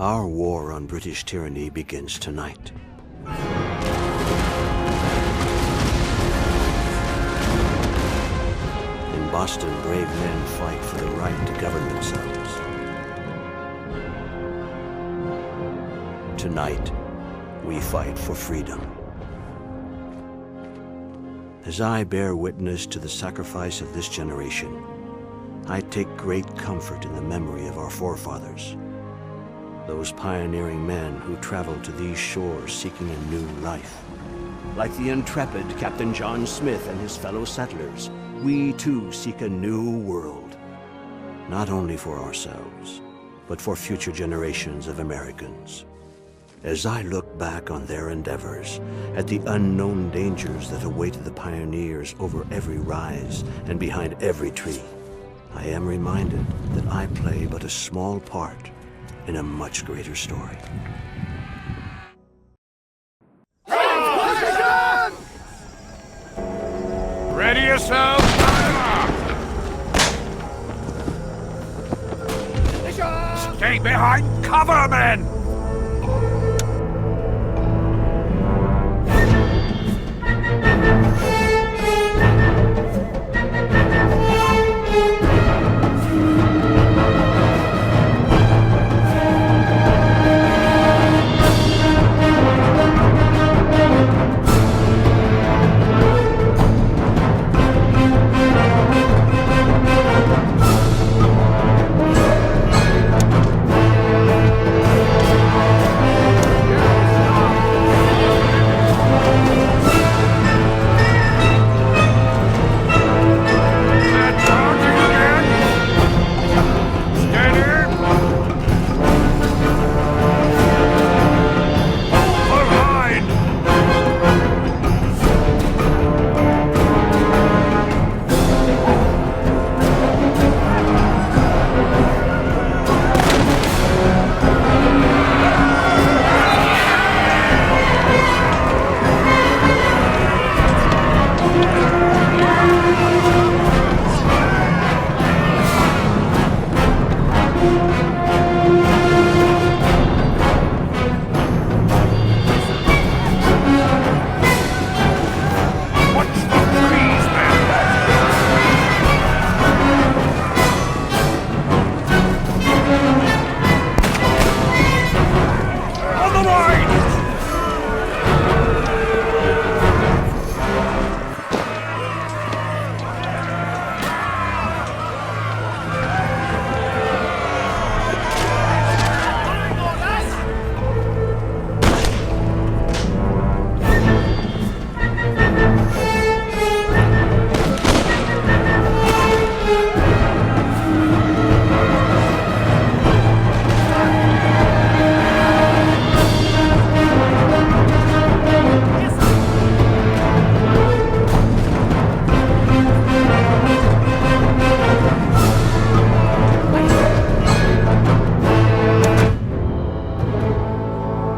Our war on British tyranny begins tonight. In Boston, brave men fight for the right to govern themselves. Tonight, we fight for freedom. As I bear witness to the sacrifice of this generation, I take great comfort in the memory of our forefathers. Those pioneering men who traveled to these shores seeking a new life. Like the intrepid Captain John Smith and his fellow settlers, we too seek a new world. Not only for ourselves, but for future generations of Americans. As I look back on their endeavors, at the unknown dangers that awaited the pioneers over every rise and behind every tree, I am reminded that I play but a small part in a much greater story. Ready yourselves! Stay behind cover, men!